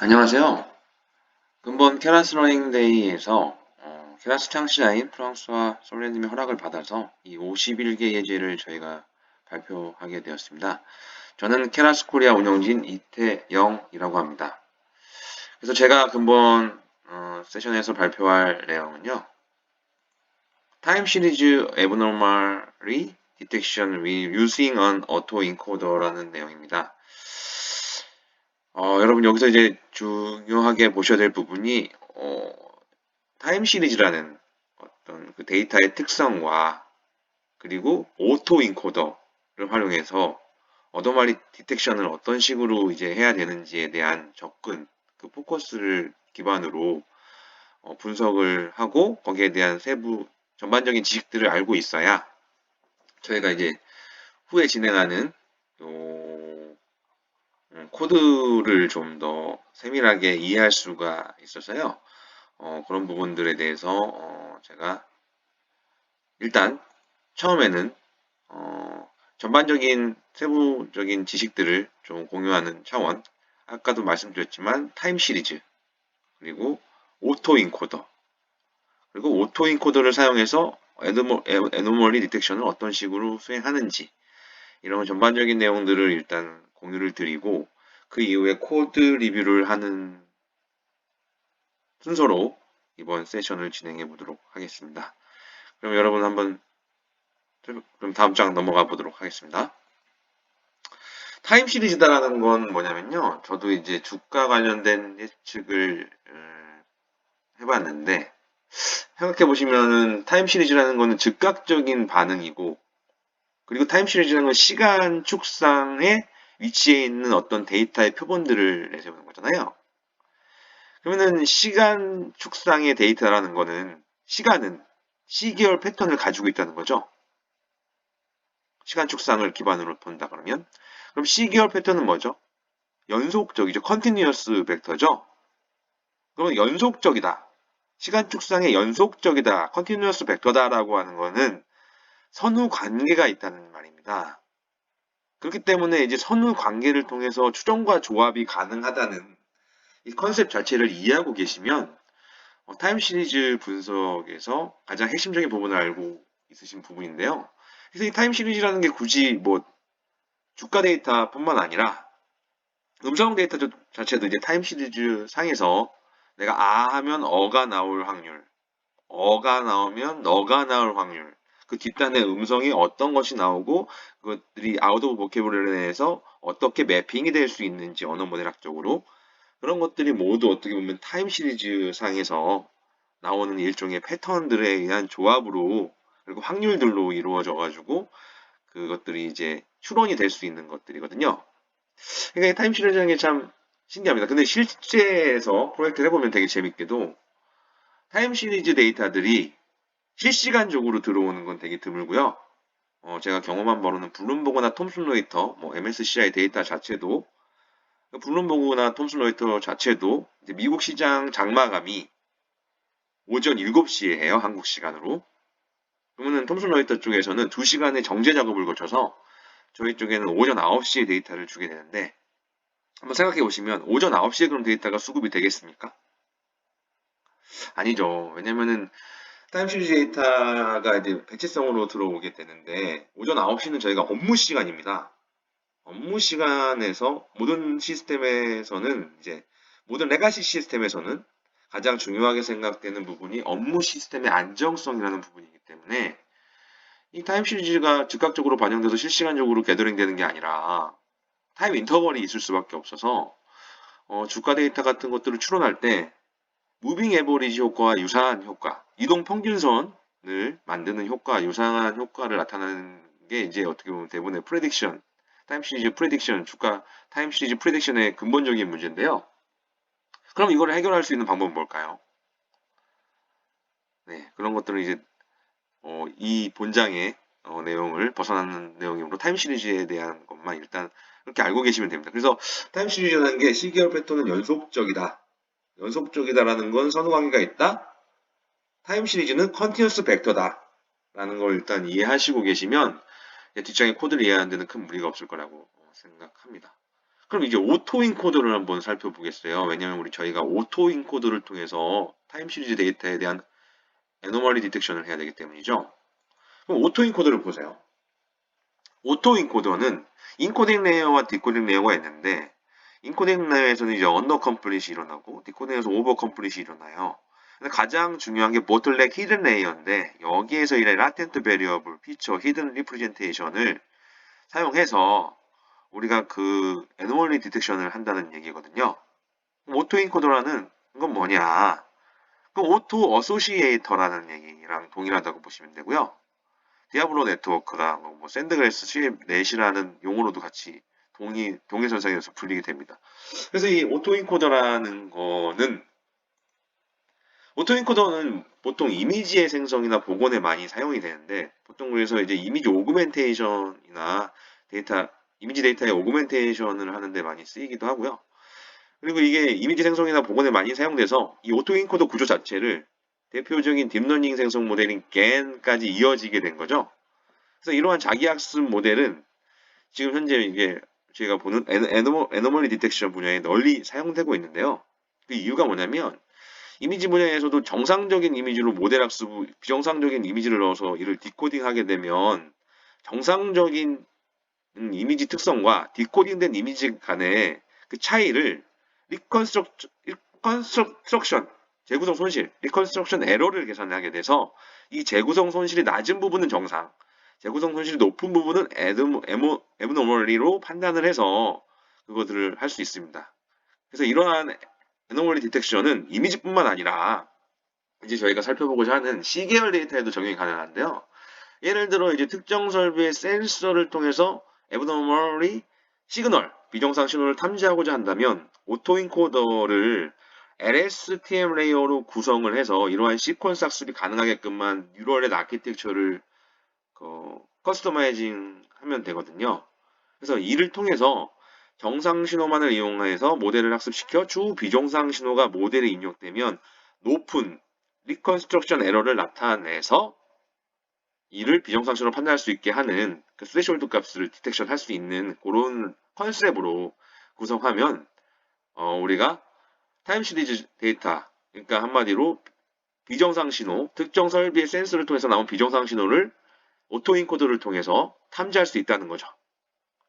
안녕하세요. 근본 케라스 러닝 데이에서 케라스 창시자인 프랑스와 솔레님의 허락을 받아서 이 51개 예제를 저희가 발표하게 되었습니다. 저는 케라스 코리아 운영진 이태영이라고 합니다. 그래서 제가 근본 세션에서 발표할 내용은요. 타임 시리즈 abnormally detection with using an autoencoder라는 내용입니다. 여러분 여기서 이제 중요하게 보셔야 될 부분이 타임 시리즈라는 어떤 그 데이터의 특성과 그리고 오토 인코더를 활용해서 어도말리 디텍션을 어떤 식으로 이제 해야 되는지에 대한 접근, 그 포커스를 기반으로 분석을 하고 거기에 대한 세부 전반적인 지식들을 알고 있어야 저희가 이제 후에 진행하는 코드를 좀 더 세밀하게 이해할 수가 있어서요. 그런 부분들에 대해서 제가 일단 처음에는 전반적인 세부적인 지식들을 좀 공유하는 차원, 아까도 말씀드렸지만 타임 시리즈, 그리고 오토 인코더, 그리고 오토 인코더를 사용해서 애노멀리 디텍션을 어떤 식으로 수행하는지 이런 전반적인 내용들을 일단 공유를 드리고 그 이후에 코드 리뷰를 하는 순서로 이번 세션을 진행해 보도록 하겠습니다. 그럼 여러분 한번 그럼 다음 장 넘어가 보도록 하겠습니다. 타임 시리즈다라는 건 뭐냐면요. 저도 이제 주가 관련된 예측을 해봤는데 생각해 보시면은 타임 시리즈라는 거는 즉각적인 반응이고 그리고 타임 시리즈라는 건 시간 축상에 위치해 있는 어떤 데이터의 표본들을 내세우는 거잖아요. 그러면은 시간 축상의 데이터라는 거는 시간은 시계열 패턴을 가지고 있다는 거죠. 시간 축상을 기반으로 본다 그러면 그럼 시계열 패턴은 뭐죠? 연속적이죠. 컨티뉴어스 벡터죠. 그러면 연속적이다. 시간 축상의 연속적이다. 컨티뉴어스 벡터다라고 하는 거는 선후 관계가 있다는 말입니다. 그렇기 때문에 이제 선후 관계를 통해서 추정과 조합이 가능하다는 이 컨셉 자체를 이해하고 계시면 타임 시리즈 분석에서 가장 핵심적인 부분을 알고 있으신 부분인데요. 그래서 이 타임 시리즈라는 게 굳이 뭐 주가 데이터뿐만 아니라 음성 데이터 자체도 이제 타임 시리즈 상에서 내가 아 하면 어가 나올 확률, 어가 나오면 너가 나올 확률, 그 뒷단의 음성이 어떤 것이 나오고 그것들이 아웃 오브 보케블러리 내에서 어떻게 매핑이 될 수 있는지 언어 모델학적으로 그런 것들이 모두 어떻게 보면 타임 시리즈 상에서 나오는 일종의 패턴들에 의한 조합으로 그리고 확률들로 이루어져 가지고 그것들이 이제 추론이 될 수 있는 것들이거든요. 그러니까 타임 시리즈라는 게 참 신기합니다. 근데 실제에서 프로젝트를 해보면 되게 재밌게도 타임 시리즈 데이터들이 실시간적으로 들어오는 건 되게 드물고요. 제가 경험한 바로는 블룸버그나 톰슨 로이터, 뭐 MSCI 데이터 자체도 블룸버그나 톰슨 로이터 자체도 이제 미국 시장 장마감이 오전 7시에 해요. 한국 시간으로. 그러면은 톰슨 로이터 쪽에서는 2시간의 정제 작업을 거쳐서 저희 쪽에는 오전 9시에 데이터를 주게 되는데 한번 생각해 보시면 오전 9시에 그럼 데이터가 수급이 되겠습니까? 아니죠. 왜냐면은 타임 시리즈 데이터가 이제 배치성으로 들어오게 되는데 오전 9시는 저희가 업무 시간입니다. 업무 시간에서 모든 시스템에서는 이제 모든 레가시 시스템에서는 가장 중요하게 생각되는 부분이 업무 시스템의 안정성이라는 부분이기 때문에 이 타임 시리즈가 즉각적으로 반영돼서 실시간적으로 게더링 되는 게 아니라 타임 인터벌이 있을 수밖에 없어서 주가 데이터 같은 것들을 추론할 때 무빙 에버리지 효과와 유사한 효과, 이동 평균선을 만드는 효과, 유사한 효과를 나타내는 게 이제 어떻게 보면 대부분의 프레딕션, 타임 시리즈 프레딕션, 주가 타임 시리즈 프레딕션의 근본적인 문제인데요. 그럼 이걸 해결할 수 있는 방법은 뭘까요? 네, 그런 것들은 이제 이 본장의 내용을 벗어나는 내용이므로 타임 시리즈에 대한 것만 일단 그렇게 알고 계시면 됩니다. 그래서 타임 시리즈라는 게 시계열 패턴은 연속적이다. 연속적이다라는 건 선후관계가 있다. 타임 시리즈는 컨티뉴스 벡터다. 라는 걸 일단 뒷장의 코드를 이해하는 데는 큰 무리가 없을 거라고 생각합니다. 그럼 이제 오토 인코더를 한번 살펴보겠어요. 왜냐면 저희가 오토 인코더를 통해서 타임 시리즈 데이터에 대한 애노멀리 디텍션을 해야 되기 때문이죠. 그럼 오토 인코더를 보세요. 오토 인코더는 인코딩 레이어와 디코딩 레이어가 있는데, 인코딩 레이어에서는 이제 언더 컴플릿이 일어나고 디코딩에서 오버 컴플릿이 일어나요. 근데 가장 중요한 게 보틀렉 히든 레이어인데, 여기에서 이제 라텐트 베리어블, 피처, 히든 리프레젠테이션을 사용해서 우리가 그 애노멀리 디텍션을 한다는 얘기거든요. 오토 인코더라는 건 뭐냐? 그 오토 어소시에이터라는 얘기랑 동일하다고 보시면 되고요. 디아블로 네트워크랑 뭐 샌드그래스 넷이라는 용어로도 같이 동일선상에서 불리게 됩니다. 그래서 이 오토인코더라는 거는 오토인코더는 보통 이미지의 생성이나 복원에 많이 사용이 되는데, 보통 그래서 이제 이미지 오그멘테이션이나 이미지 데이터의 오그멘테이션을 하는데 많이 쓰이기도 하고요. 그리고 이게 이미지 생성이나 복원에 많이 사용돼서 이 오토인코더 구조 자체를 대표적인 딥러닝 생성 모델인 GAN까지 이어지게 된 거죠. 그래서 이러한 자기학습 모델은 지금 현재 이게 저희가 보는 애노멀리 디텍션 분야에 널리 사용되고 있는데요. 그 이유가 뭐냐면 이미지 분야에서도 정상적인 이미지로 모델 학습 후 비정상적인 이미지를 넣어서 이를 디코딩하게 되면 정상적인 이미지 특성과 디코딩된 이미지 간의 그 차이를 리컨스트럭션 재구성 손실, 리컨스트럭션 에러를 계산하게 돼서 이 재구성 손실이 낮은 부분은 정상, 재구성 손실이 높은 부분은 애브노멀리로 판단을 해서 그것들을 할 수 있습니다. 그래서 이러한 애노멀리 디텍션은 이미지뿐만 아니라 이제 저희가 살펴보고자 하는 C계열 데이터에도 적용이 가능한데요. 예를 들어 이제 특정 설비의 센서를 통해서 애브노멀리 시그널, 비정상 신호를 탐지하고자 한다면 오토인코더를 LSTM 레이어로 구성을 해서 이러한 시퀀스 학습이 가능하게끔만 뉴럴넷 아키텍처를 커스터마이징 하면 되거든요. 그래서 이를 통해서 정상 신호만을 이용해서 모델을 학습시켜 추후 비정상 신호가 모델에 입력되면 높은 리컨스트럭션 에러를 나타내서 이를 비정상 신호로 판단할 수 있게 하는 그 스레시홀드 값을 디텍션 할 수 있는 그런 컨셉으로 구성하면 우리가 타임 시리즈 데이터, 그러니까 한마디로 비정상 신호, 특정 설비의 센서를 통해서 나온 비정상 신호를 오토인코더를 통해서 탐지할 수 있다는 거죠.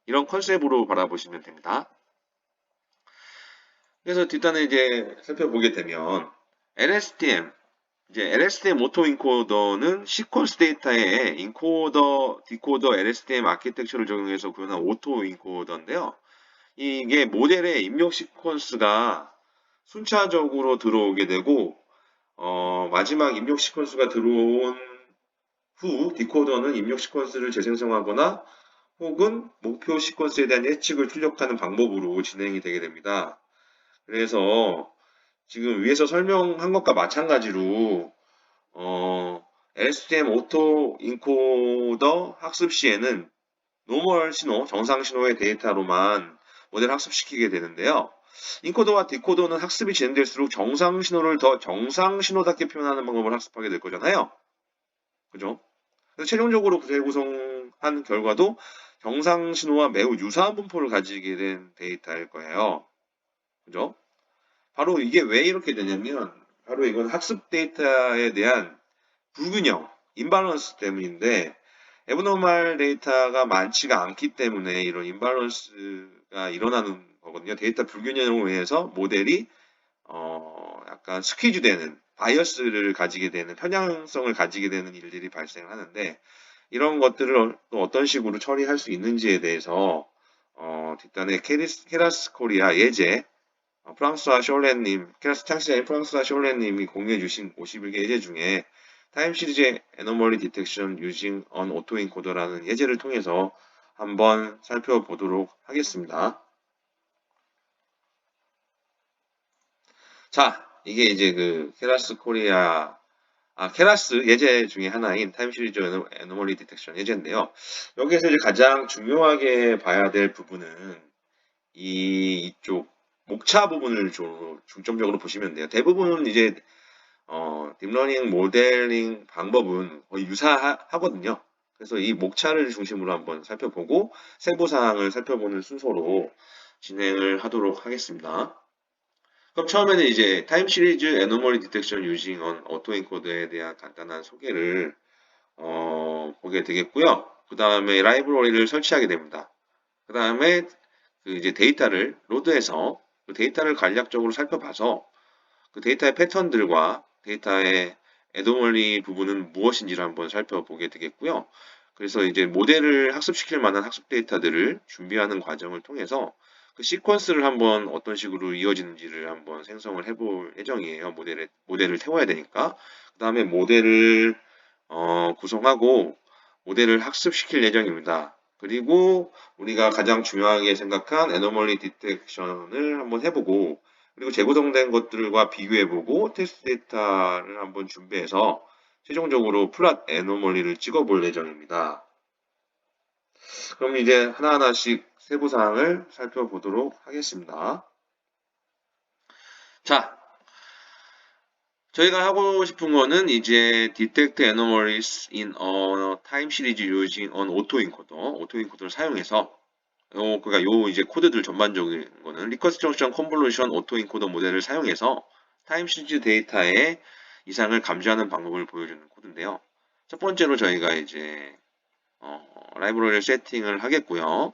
이런 컨셉으로 바라보시면 됩니다. 그래서 뒷단에 이제 살펴보게 되면 LSTM 오토인코더는 시퀀스 데이터에 인코더, 디코더, LSTM 아키텍처를 적용해서 구현한 오토인코더인데요. 이게 모델의 입력 시퀀스가 순차적으로 들어오게 되고 마지막 입력 시퀀스가 들어온 후 디코더는 입력 시퀀스를 재생성하거나 혹은 목표 시퀀스에 대한 예측을 출력하는 방법으로 진행이 되게 됩니다. 그래서 지금 위에서 설명한 것과 마찬가지로 LSTM 오토 인코더 학습 시에는 노멀 신호, 정상 신호의 데이터로만 모델 학습시키게 되는데요. 인코더와 디코더는 학습이 진행될수록 정상 신호를 더 정상 신호답게 표현하는 방법을 학습하게 될 거잖아요. 그죠? 그래서 최종적으로 재구성한 결과도 정상 신호와 매우 유사한 분포를 가지게 된 데이터일 거예요. 그죠? 바로 이게 왜 이렇게 되냐면, 바로 이건 학습 데이터에 대한 불균형, 임밸런스 때문인데, 애브노멀 데이터가 많지가 않기 때문에 이런 임밸런스가 일어나는 거거든요. 데이터 불균형으로 인해서 모델이 약간 스퀴즈 되는, 바이어스를 가지게 되는, 편향성을 가지게 되는 일들이 발생을 하는데, 이런 것들을 또 어떤 식으로 처리할 수 있는지에 대해서 뒷단에 케라스 코리아 예제, 프랑스와 숄렌님, 케라스 창시자인 프랑스와 숄렌님이 공유해주신 51개 예제 중에 타임 시리즈 애노멀리 디텍션 유징 언 오토인코더라는 예제를 통해서 한번 살펴보도록 하겠습니다. 자, 이게 이제 그 케라스 예제 중에 하나인 타임 시리즈 애노멀리 디텍션 예제인데요. 여기에서 이제 가장 중요하게 봐야 될 부분은 이쪽 목차 부분을 중점적으로 보시면 돼요. 대부분 이제 딥러닝 모델링 방법은 거의 유사하거든요. 그래서 이 목차를 중심으로 한번 살펴보고 세부 사항을 살펴보는 순서로 진행을 하도록 하겠습니다. 그럼 처음에는 이제 타임 시리즈 애노멀리 디텍션 유징 on 오토엔코더에 대한 간단한 소개를 보게 되겠고요. 그 다음에 라이브러리를 설치하게 됩니다. 그 다음에 그 이제 데이터를 로드해서 그 데이터를 간략적으로 살펴봐서 그 데이터의 패턴들과 데이터의 애노멀리 부분은 무엇인지를 한번 살펴보게 되겠고요. 그래서 이제 모델을 학습시킬 만한 학습 데이터들을 준비하는 과정을 통해서 그 시퀀스를 한번 어떤 식으로 이어지는지를 한번 생성을 해볼 예정이에요. 모델을 태워야 되니까. 그 다음에 모델을 구성하고 모델을 학습시킬 예정입니다. 그리고 우리가 가장 중요하게 생각한 애노멀리 디텍션을 한번 해보고 그리고 재구성된 것들과 비교해보고 테스트 데이터를 한번 준비해서 최종적으로 플랫 애노멀리를 찍어볼 예정입니다. 그럼 이제 하나하나씩 세부사항을 살펴보도록 하겠습니다. 자, 저희가 하고 싶은 거는 이제 detect anomalies in a time series using an autoencoder를 사용해서 그러니까 이제 코드들 전반적인 거는 reconstruction convolution autoencoder 모델을 사용해서 타임 시리즈 데이터의 이상을 감지하는 방법을 보여주는 코드인데요. 첫 번째로 저희가 이제 라이브러리를 세팅을 하겠고요.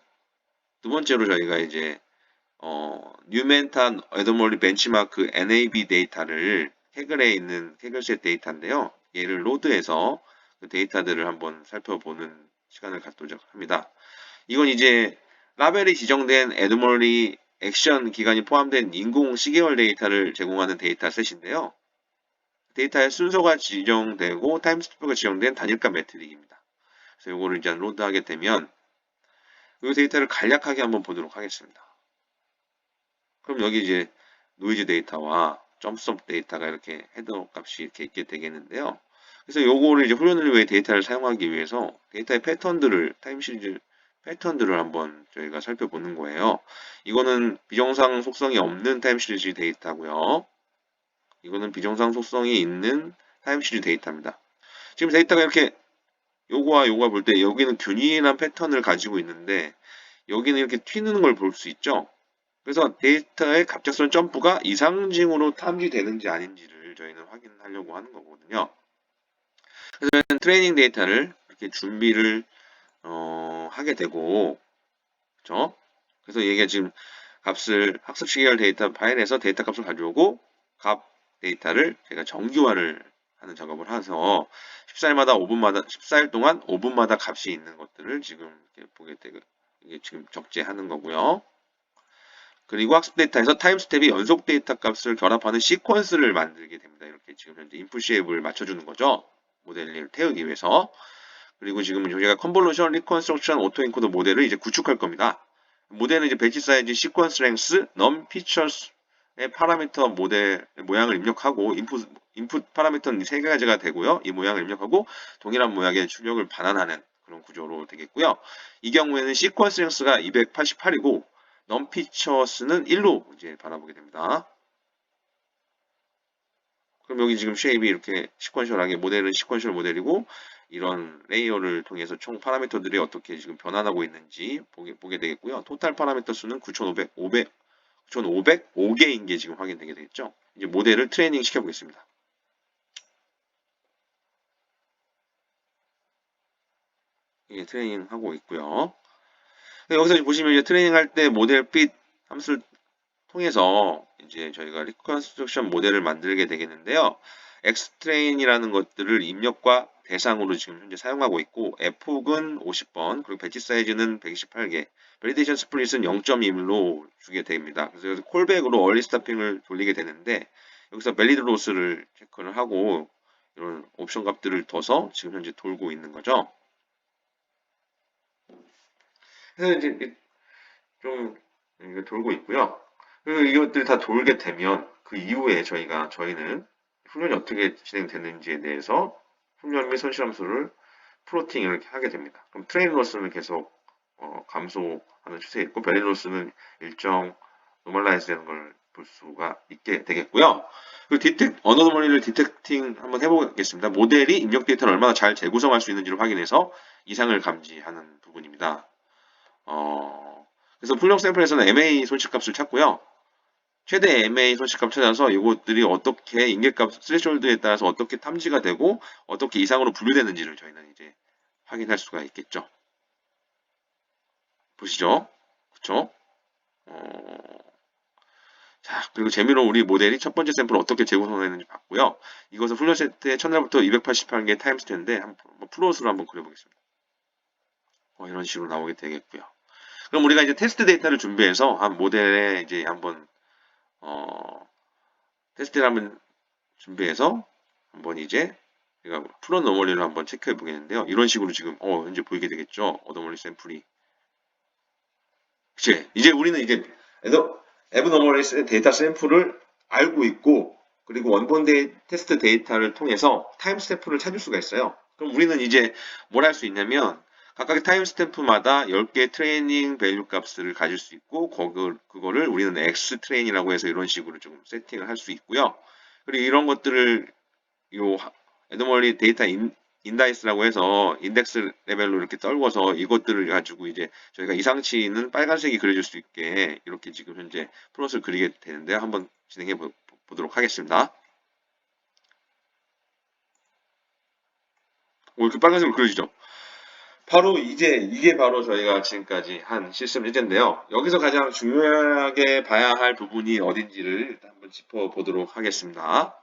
두 번째로 저희가 이제 뉴멘탄 애노멀리 벤치마크 NAB 데이터를 캐글에 있는 캐글셋 데이터인데요. 얘를 로드해서 그 데이터들을 한번 살펴보는 시간을 갖도록 합니다. 이건 이제 라벨이 지정된 애노멀리 액션 기간이 포함된 인공 시계열 데이터를 제공하는 데이터셋인데요. 데이터의 순서가 지정되고 타임스탬프가 지정된 단일값 매트릭입니다. 그래서 이거를 이제 로드하게 되면 이 데이터를 간략하게 한번 보도록 하겠습니다. 그럼 여기 이제 노이즈 데이터와 점스톱 데이터가 이렇게 헤더 값이 이렇게 있게 되겠는데요. 그래서 요거를 이제 훈련을 위해 데이터를 사용하기 위해서 데이터의 패턴들을 타임 시리즈 패턴들을 한번 저희가 살펴보는 거예요. 이거는 비정상 속성이 없는 타임 시리즈 데이터고요. 이거는 비정상 속성이 있는 타임 시리즈 데이터입니다. 지금 데이터가 이렇게 요거와 요거가 볼 때 여기는 균일한 패턴을 가지고 있는데 여기는 이렇게 튀는 걸 볼 수 있죠. 그래서 데이터의 갑작스러운 점프가 이상징으로 탐지되는지 아닌지를 저희는 확인하려고 하는 거거든요. 그래서 트레이닝 데이터를 이렇게 준비를 하게 되고, 그렇죠? 그래서 이게 지금 값을 학습 시계열 데이터 파일에서 데이터 값을 가져오고 값 데이터를 제가 정규화를 하는 작업을 해서 14일 동안 5분마다 값이 있는 것들을 지금 이렇게 보게 되고 이게 지금 적재하는 거고요. 그리고 학습 데이터에서 타임 스텝이 연속 데이터 값을 결합하는 시퀀스를 만들게 됩니다. 이렇게 지금 현재 인풋 쉐입을 맞춰주는 거죠. 모델을 태우기 위해서. 그리고 지금 저희가 컨볼루션, 리컨스트럭션, 오토엔코더 모델을 이제 구축할 겁니다. 모델은 이제 배치 사이즈, 시퀀스 랭스, 넘 피처스의 파라미터 모델 모양을 입력하고 인풋 파라미터는 세 가지가 되고요. 이 모양을 입력하고 동일한 모양의 출력을 반환하는 그런 구조로 되겠고요. 이 경우에는 시퀀스 랭스가 288이고 넘피처스는 1로 이제 바라보게 됩니다. 그럼 여기 지금 쉐입이 이렇게 시퀀셜하게 모델은 시퀀셜 모델이고 이런 레이어를 통해서 총 파라미터들이 어떻게 지금 변환하고 있는지 보게 되겠고요. 토탈 파라미터 수는 9,505개인 게 지금 확인되게 되겠죠. 이제 모델을 트레이닝 시켜보겠습니다. 이게 트레이닝 하고 있고요. 여기서 보시면 이제 트레이닝 할 때 모델 핏 함수를 통해서 이제 저희가 리컨스트럭션 모델을 만들게 되겠는데요. 엑스트레인이라는 것들을 입력과 대상으로 지금 현재 사용하고 있고 fhook은 50번 그리고 배치 사이즈는 128개 밸리데이션 스플릿은 0.1로 주게 됩니다. 그래서 여기서 콜백으로 얼리 스타핑을 돌리게 되는데 여기서 밸리드 로스를 체크를 하고 이런 옵션 값들을 둬서 지금 현재 돌고 있는 거죠. 그래서 이제 좀 돌고 있고요. 그리고 이것들이 다 돌게 되면 그 이후에 저희는 훈련이 어떻게 진행되는지에 대해서 훈련 및 손실함수를 플로팅 이렇게 하게 됩니다. 그럼 트레인 로스는 계속 감소하는 추세에 있고 밸리 로스는 일정 노멀라이즈 되는 걸 볼 수가 있게 되겠고요. 그리고 어노멀리를 디텍팅 한번 해보겠습니다. 모델이 입력 데이터를 얼마나 잘 재구성할 수 있는지를 확인해서 이상을 감지하는 부분입니다. 그래서 풀형 샘플에서는 MA 손실값을 찾고요. 최대 MA 손실값 찾아서 이것들이 어떻게 인계값 스레시홀드에 따라서 어떻게 탐지가 되고 어떻게 이상으로 분류되는지를 저희는 이제 확인할 수가 있겠죠. 보시죠. 그쵸? 자, 그리고 재미로 우리 모델이 첫 번째 샘플을 어떻게 재구성했는지 봤고요. 이것은 훈련 세트의 첫날부터 288개 타임스테인데 한번 플롯으로 한번 그려보겠습니다. 이런 식으로 나오게 되겠고요. 그럼 우리가 이제 테스트 데이터를 준비해서 한 모델에 이제 한번 테스트를 한번 준비해서 한번 이제 제가 풀온 어머니를 한번 체크해 보겠는데요. 이런 식으로 지금 현재 보이게 되겠죠. 어머니 샘플이. 그치? 이제 우리는 이제 에브너멀리 데이터 샘플을 알고 있고 그리고 원본 테스트 데이터를 통해서 타임 스탬프를 찾을 수가 있어요. 그럼 우리는 이제 뭘 할 수 있냐면 각각의 타임 스탬프마다 10개의 트레이닝 밸류 값을 가질 수 있고 그거를 우리는 X 트레인이라고 해서 이런 식으로 좀 세팅을 할 수 있고요. 그리고 이런 것들을 요 에드멀리 데이터 인다이스라고 해서 인덱스 레벨로 이렇게 떨궈서 이것들을 가지고 이제 저희가 이상치는 빨간색이 그려질 수 있게 이렇게 지금 현재 플롯을 그리게 되는데요. 한번 진행해 보도록 하겠습니다. 이렇게 빨간색으로 그려지죠. 바로 이게 바로 저희가 지금까지 한 시스템 예제인데요. 여기서 가장 중요하게 봐야 할 부분이 어딘지를 일단 한번 짚어보도록 하겠습니다.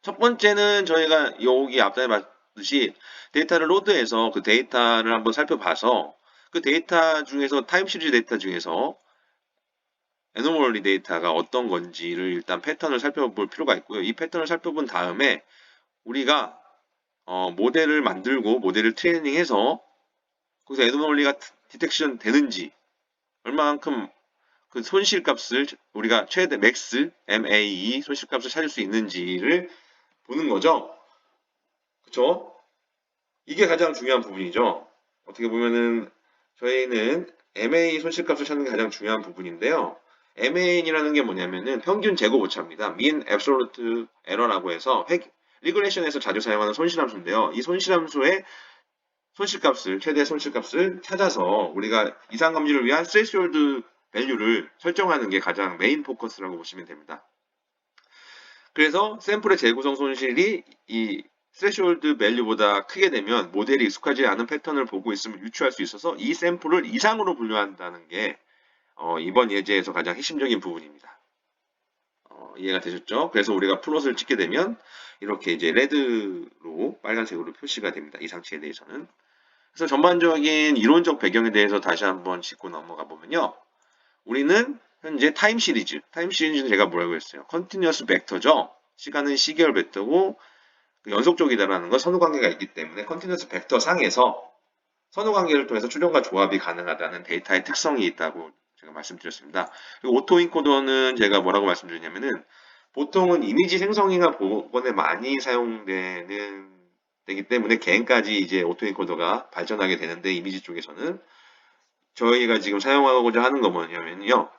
첫 번째는 저희가 여기 앞전에 봤듯이 데이터를 로드해서 그 데이터를 한번 살펴봐서 그 데이터 중에서 타임 시리즈 데이터 중에서 애노멀리 데이터가 어떤 건지를 일단 패턴을 살펴볼 필요가 있고요. 이 패턴을 살펴본 다음에 우리가 모델을 만들고 모델을 트레이닝해서 거기서 애노멀리가 디텍션 되는지 얼마만큼 그 손실값을 우리가 최대 맥스 MAE 손실값을 찾을 수 있는지를 보는 거죠. 그쵸? 이게 가장 중요한 부분이죠. 어떻게 보면은 저희는 MA 손실값을 찾는 게 가장 중요한 부분인데요. MAN이라는 게 뭐냐면은 평균 재고 오차입니다. Mean Absolute Error라고 해서 리그레이션에서 자주 사용하는 손실함수인데요. 이 손실함수의 손실값을 최대 손실값을 찾아서 우리가 이상 감지를 위한 스레시홀드 밸류를 설정하는 게 가장 메인 포커스라고 보시면 됩니다. 그래서 샘플의 재구성 손실이 이 스레시홀드 밸류보다 크게 되면 모델이 익숙하지 않은 패턴을 보고 있으면 유추할 수 있어서 이 샘플을 이상으로 분류한다는 게 이번 예제에서 가장 핵심적인 부분입니다. 이해가 되셨죠? 그래서 우리가 플롯을 찍게 되면 이렇게 이제 레드로 빨간색으로 표시가 됩니다. 이상치에 대해서는. 그래서 전반적인 이론적 배경에 대해서 다시 한번 짚고 넘어가 보면요. 우리는 현재 타임 시리즈는 제가 뭐라고 했어요? 컨티뉴어스 벡터죠. 시간은 시계열 벡터고 연속적이다라는 건 선후관계가 있기 때문에 컨티뉴어스 벡터 상에서 선후관계를 통해서 추론과 조합이 가능하다는 데이터의 특성이 있다고 제가 말씀드렸습니다. 그리고 오토인코더는 제가 뭐라고 말씀드렸냐면은 보통은 이미지 생성이나 복원에 많이 사용되는 되기 때문에 개인까지 이제 오토인코더가 발전하게 되는데 이미지 쪽에서는 저희가 지금 사용하고자 하는 거 뭐냐면요.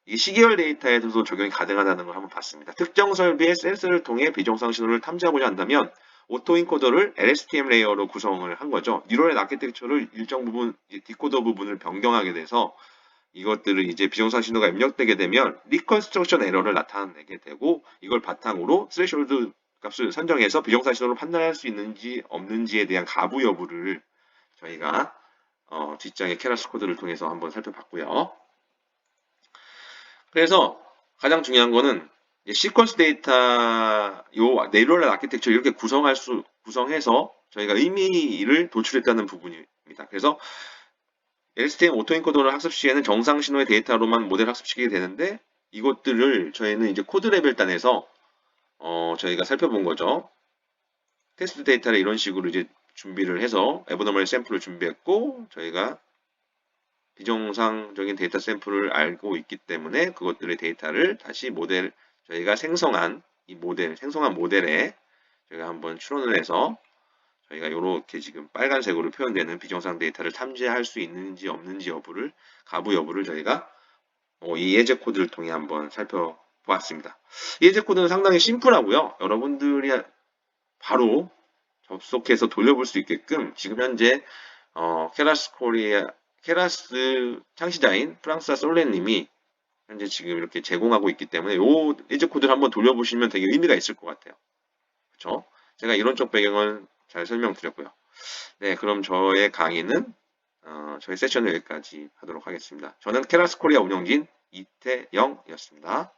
이 시계열 데이터에서도 적용이 가능하다는 걸 한번 봤습니다. 특정 설비의 센서를 통해 비정상 신호를 탐지하고자 한다면 오토인코더를 LSTM 레이어로 구성을 한 거죠. 뉴럴 아키텍처를 일정 부분 디코더 부분을 변경하게 돼서 이것들을 이제 비정상 신호가 입력되게 되면 리컨스트럭션 에러를 나타내게 되고 이걸 바탕으로 스레시홀드 값을 선정해서 비정상 신호를 판단할 수 있는지 없는지에 대한 가부 여부를 저희가 뒷장의 케라스 코드를 통해서 한번 살펴봤고요. 그래서 가장 중요한 거는 시퀀스 데이터 요 네이럴 아키텍처 이렇게 구성해서 저희가 의미를 도출했다는 부분입니다. 그래서 LSTM 오토인코더를 학습 시에는 정상 신호의 데이터로만 모델 학습시키게 되는데 이것들을 저희는 이제 코드 레벨 단에서 저희가 살펴본 거죠. 테스트 데이터를 이런 식으로 이제 준비를 해서 에버너멀 샘플을 준비했고 저희가 비정상적인 데이터 샘플을 알고 있기 때문에 그것들의 데이터를 다시 저희가 생성한 모델에 저희가 한번 추론을 해서 저희가 이렇게 지금 빨간색으로 표현되는 비정상 데이터를 탐지할 수 있는지 없는지 가부 여부를 저희가 이 예제 코드를 통해 한번 살펴보았습니다. 이 예제 코드는 상당히 심플하고요. 여러분들이 바로 접속해서 돌려볼 수 있게끔 지금 현재 케라스 창시자인 프랑스와 솔레님이 현재 지금 이렇게 제공하고 있기 때문에 요 예제 코드를 한번 돌려보시면 되게 의미가 있을 것 같아요. 그쵸? 제가 이론적 배경을 잘 설명드렸고요. 네, 그럼 저의 강의는 저희 세션은 여기까지 하도록 하겠습니다. 저는 케라스 코리아 운영진 이태영이었습니다.